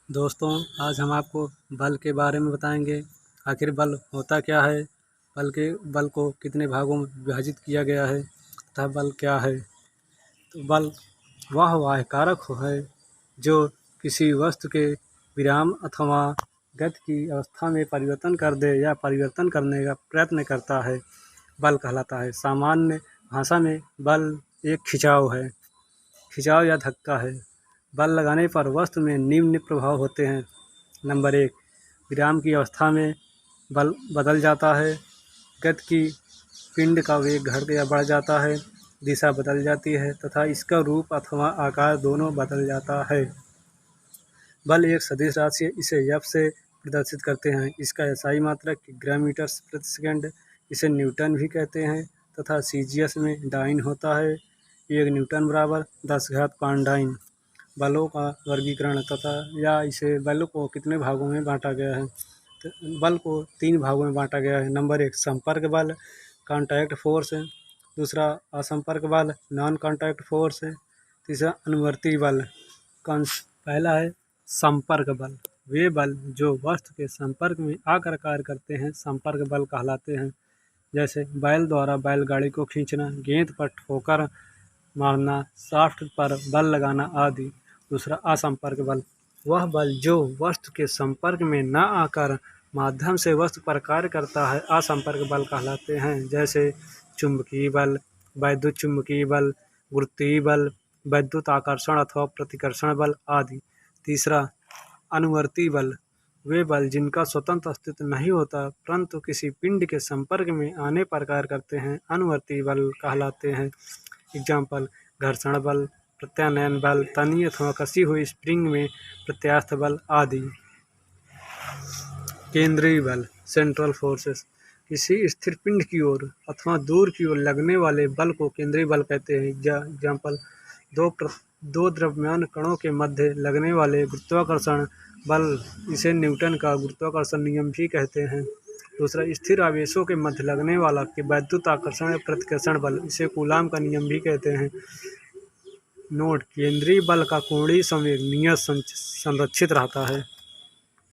दोस्तों, आज हम आपको बल के बारे में बताएंगे। आखिर बल होता क्या है, बल को कितने भागों में विभाजित किया गया है तथा बल क्या है। तो बल वह बाह्य कारक है जो किसी वस्तु के विराम अथवा गति की अवस्था में परिवर्तन कर दे या परिवर्तन करने का प्रयत्न करता है, बल कहलाता है। सामान्य भाषा में बल एक खिंचाव है, खिंचाव या धक्का है। बल लगाने पर वस्तु में निम्न प्रभाव होते हैं। नंबर 1, विराम की अवस्था में बल बदल जाता है। गति की पिंड का वेग घट या बढ़ जाता है, दिशा बदल जाती है तथा इसका रूप अथवा आकार दोनों बदल जाता है। बल एक सदिश राशि है, इसे एफ से प्रदर्शित करते हैं। इसका एसआई मात्रक ग्राम मीटर प्रति सेकंड, इसे न्यूटन भी कहते हैं तथा सीजीएस में डाइन होता है। 1 न्यूटन बराबर 10 डाइन। बलों का वर्गीकरण तथा बलों को कितने भागों में बांटा गया है। तो बल को 3 भागों में बांटा गया है। नंबर 1, संपर्क बल, कॉन्टैक्ट फोर्स है। दूसरा, असंपर्क बल, नॉन कॉन्टैक्ट फोर्स है। तीसरा, अनुवर्ती बल। पहला है संपर्क बल। वे बल जो वस्तु के संपर्क में आकर कार्य करते हैं संपर्क बल कहलाते हैं। जैसे बैल द्वारा बैलगाड़ी को खींचना, गेंद पर ठोकर मारना, शाफ्ट पर बल लगाना आदि। दूसरा, असंपर्क बल। वह बल जो वस्तु के संपर्क में न आकर माध्यम से वस्तु पर कार्य करता है असंपर्क बल कहलाते हैं। जैसे चुंबकीय बल, वैद्युत चुंबकीय बल, गुरुत्वीय बल, वैद्युत आकर्षण अथवा प्रतिकर्षण बल आदि। तीसरा, अनुवर्ती बल। वे बल जिनका स्वतंत्र अस्तित्व नहीं होता परंतु किसी पिंड के संपर्क में आने पर कार्य करते हैं अनुवर्ती बल कहलाते हैं। एग्जाम्पल, घर्षण बल, प्रत्यानयन बल, तनी अथवा कसी हुई स्प्रिंग में प्रत्यास्थ बल आदि। केंद्रीय बल, सेंट्रल फोर्सेस। किसी स्थिर पिंड की ओर अथवा दूर की ओर लगने वाले बल को केंद्रीय बल कहते हैं। एग्जाम्पल, दो द्रव्यमान कणों के मध्य लगने वाले गुरुत्वाकर्षण बल, इसे न्यूटन का गुरुत्वाकर्षण नियम भी कहते हैं। दूसरा, स्थिर आवेशों के मध्य लगने वाला वैद्युत आकर्षण या प्रतिकर्षण बल, इसे कूलाम का नियम भी कहते हैं। नोट: केंद्रीय बल का कोणीय संवेग नियत संरक्षित रहता है।